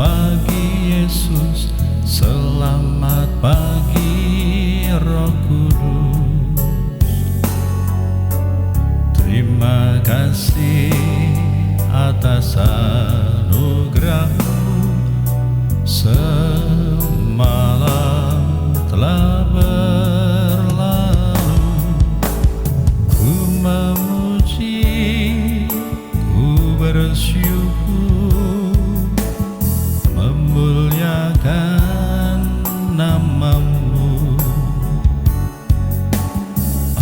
pagi Yesus, selamat pagi Roh Kudus. Terima kasih atas anugerah-Mu, semalam telah berlalu. Ku memuji, ku bersyukur, memuliakan nama-Mu.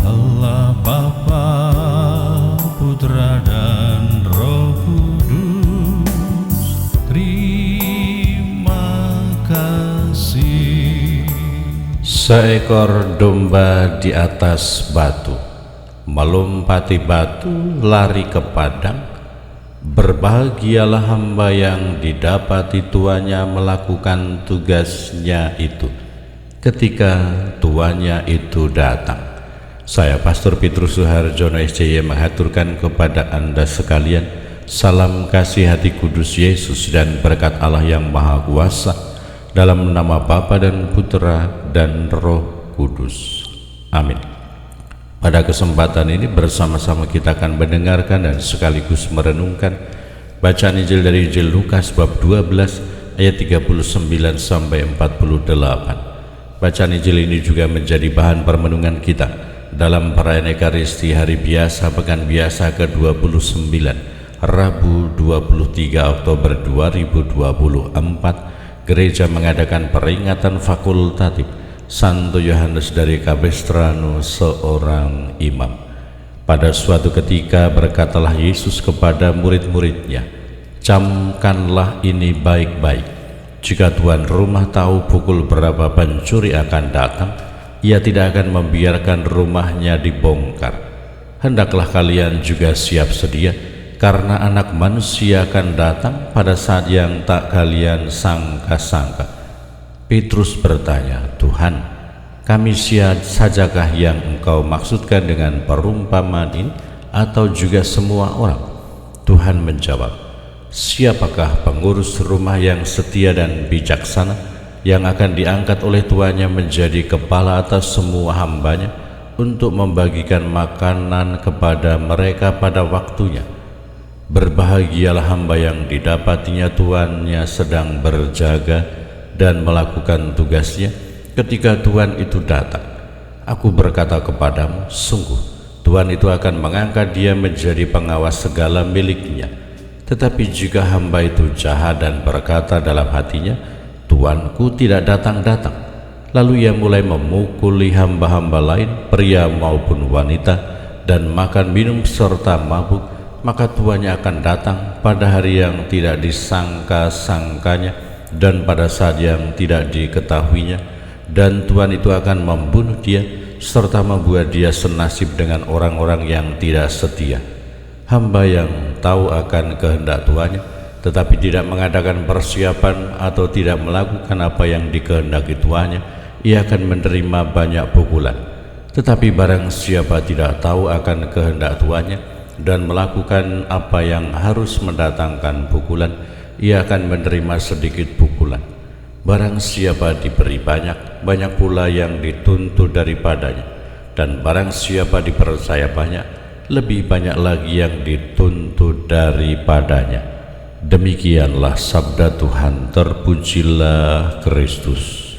Allah Bapa, Putra dan Roh Kudus, terima kasih. Seekor domba di atas batu, melompati batu, lari ke padang. Berbahagialah hamba yang didapati tuannya melakukan tugasnya itu ketika tuannya itu datang. Saya Pastor Petrus Suharjono SCY mengaturkan kepada Anda sekalian salam kasih hati kudus Yesus dan berkat Allah yang Maha Kuasa, dalam nama Bapa dan Putra dan Roh Kudus. Amin. Pada kesempatan ini bersama-sama kita akan mendengarkan dan sekaligus merenungkan bacaan Injil dari Injil Lukas bab 12 ayat 39 sampai 48. Bacaan Injil ini juga menjadi bahan permenungan kita dalam perayaan Ekaristi Hari Biasa Pekan Biasa ke-29 Rabu 23 Oktober 2024. Gereja mengadakan peringatan fakultatif Santo Yohanes dari Capestrano, seorang imam. Pada suatu ketika berkatalah Yesus kepada murid-muridnya, "Camkanlah ini baik-baik. Jika tuan rumah tahu pukul berapa pencuri akan datang, ia tidak akan membiarkan rumahnya dibongkar. Hendaklah kalian juga siap sedia, karena Anak Manusia akan datang pada saat yang tak kalian sangka-sangka." Petrus bertanya, "Tuhan, kami sajakah yang Engkau maksudkan dengan perumpamaan ini, atau juga semua orang?" Tuhan menjawab, "Siapakah pengurus rumah yang setia dan bijaksana, yang akan diangkat oleh tuannya menjadi kepala atas semua hambanya untuk membagikan makanan kepada mereka pada waktunya? Berbahagialah hamba yang didapatinya tuannya sedang berjaga dan melakukan tugasnya ketika Tuhan itu datang. Aku berkata kepadamu, sungguh Tuhan itu akan mengangkat dia menjadi pengawas segala miliknya. Tetapi jika hamba itu jahat dan berkata dalam hatinya, Tuanku tidak datang-datang, lalu ia mulai memukuli hamba-hamba lain, pria maupun wanita, dan makan minum serta mabuk, maka tuannya akan datang pada hari yang tidak disangka-sangkanya dan pada saat yang tidak diketahuinya, dan Tuhan itu akan membunuh dia serta membuat dia senasib dengan orang-orang yang tidak setia. Hamba yang tahu akan kehendak tuannya tetapi tidak mengadakan persiapan atau tidak melakukan apa yang dikehendaki tuannya, ia akan menerima banyak pukulan. Tetapi barang siapa tidak tahu akan kehendak tuannya dan melakukan apa yang harus mendatangkan pukulan, ia akan menerima sedikit pukulan. Barang siapa diberi banyak, banyak pula yang dituntut daripadanya. Dan barang siapa dipercaya banyak, lebih banyak lagi yang dituntut daripadanya. Demikianlah sabda Tuhan. Terpujilah Kristus.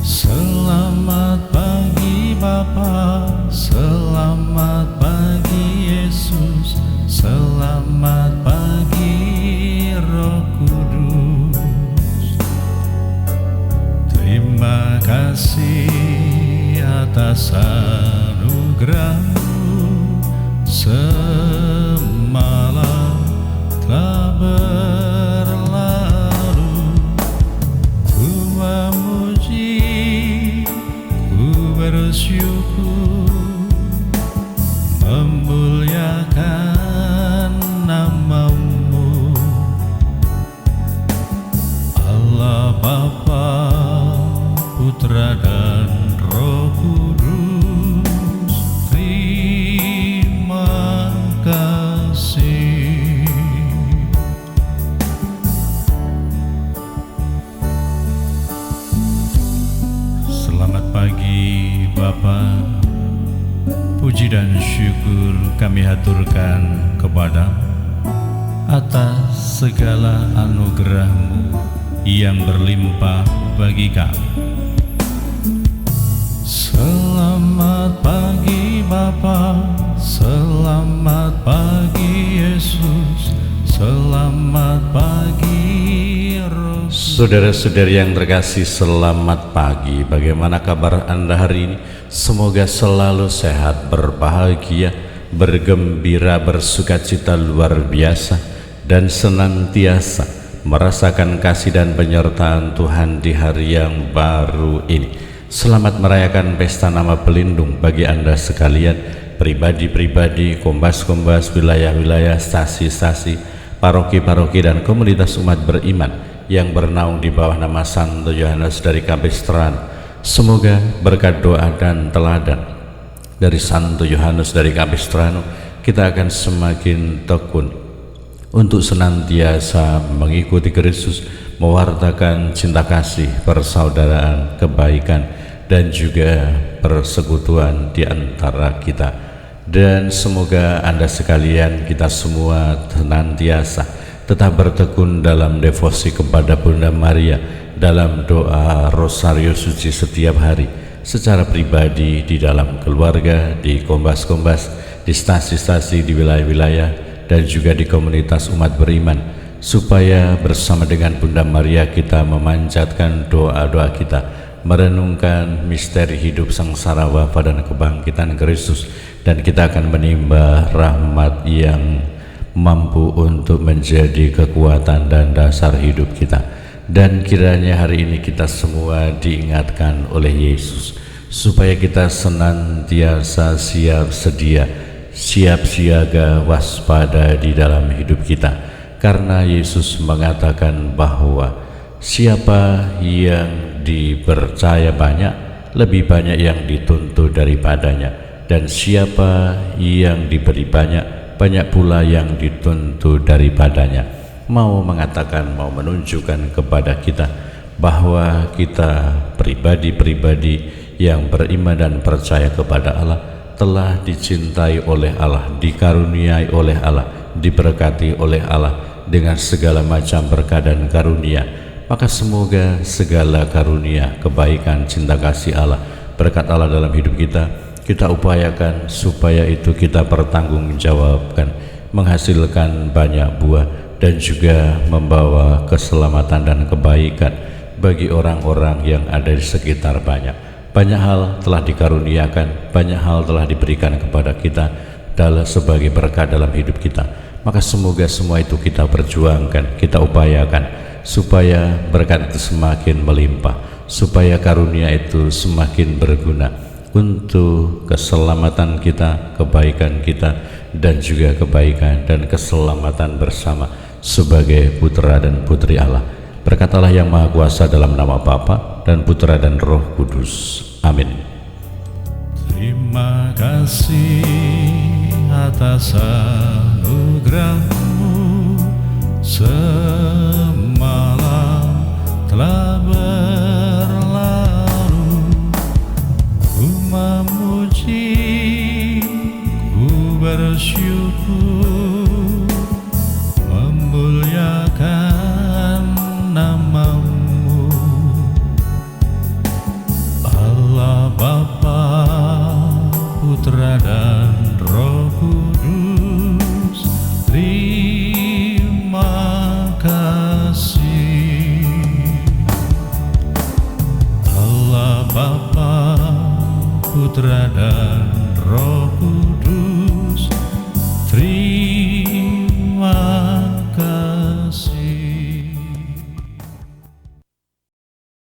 Selamat pagi Bapa, selamat pagi Yesus, selamat pagi Roh Kudus. Terima kasih atas anugerah-Mu, semalam telah berlalu. Ku memuji, ku bersyukur, memuliakan nama-Mu. Allah Bapa, Putra dan Roh Kudus, terima kasih. puji dan syukur kami haturkan kepada atas segala anugerah-Mu yang berlimpah bagi kami. Selamat pagi Bapa, selamat pagi Yesus, selamat pagi Roh. Saudara-saudari yang terkasih, selamat pagi. Bagaimana kabar Anda hari ini? Semoga selalu sehat, berbahagia, bergembira, bersukacita luar biasa, dan senantiasa merasakan kasih dan penyertaan Tuhan di hari yang baru ini. Selamat merayakan pesta nama pelindung bagi Anda sekalian, pribadi-pribadi, kombas-kombas, wilayah-wilayah, stasi-stasi, paroki-paroki, dan komunitas umat beriman yang bernaung di bawah nama Santo Yohanes dari Capestrano. Semoga berkat doa dan teladan dari Santo Yohanes dari Capestrano, kita akan semakin tekun untuk senantiasa mengikuti Kristus, mewartakan cinta kasih, persaudaraan, kebaikan, dan juga persekutuan di antara kita. Dan semoga Anda sekalian, kita semua senantiasa tetap bertekun dalam devosi kepada Bunda Maria, dalam doa Rosario Suci setiap hari, secara pribadi, di dalam keluarga, di kombas-kombas, di stasi-stasi, di wilayah-wilayah, dan juga di komunitas umat beriman, supaya bersama dengan Bunda Maria kita memanjatkan doa-doa kita, merenungkan misteri hidup sengsara wafat dan kebangkitan Kristus, dan kita akan menimba rahmat yang mampu untuk menjadi kekuatan dan dasar hidup kita. Dan kiranya hari ini kita semua diingatkan oleh Yesus supaya kita senantiasa siap sedia, siap siaga, waspada di dalam hidup kita, karena Yesus mengatakan bahwa siapa yang dipercaya banyak, lebih banyak yang dituntut daripadanya, dan siapa yang diberi banyak, banyak pula yang dituntut daripadanya. Mau mengatakan, mau menunjukkan kepada kita bahwa kita pribadi-pribadi yang beriman dan percaya kepada Allah telah dicintai oleh Allah, dikaruniai oleh Allah, diberkati oleh Allah dengan segala macam berkat dan karunia. Maka semoga segala karunia, kebaikan, cinta kasih Allah, berkat Allah dalam hidup kita upayakan supaya itu kita pertanggungjawabkan, menghasilkan banyak buah, dan juga membawa keselamatan dan kebaikan bagi orang-orang yang ada di sekitar banyak. Banyak hal telah dikaruniakan, banyak hal telah diberikan kepada kita dalam sebagai berkat dalam hidup kita. Maka semoga semua itu kita perjuangkan, kita upayakan supaya berkat itu semakin melimpah, supaya karunia itu semakin berguna untuk keselamatan kita, kebaikan kita, dan juga kebaikan dan keselamatan bersama sebagai putra dan putri Allah. Berkatalah yang Maha Kuasa dalam nama Bapa dan Putra dan Roh Kudus. Amin. Terima kasih atas anugerah-Mu, semalam telah berlalu. Ku memuji, ku bersyukur, memuliakan nama-Mu. Allah Bapa, Putra dan Roh Kudus, terima kasih. Allah Bapa, Putra dan Roh Kudus,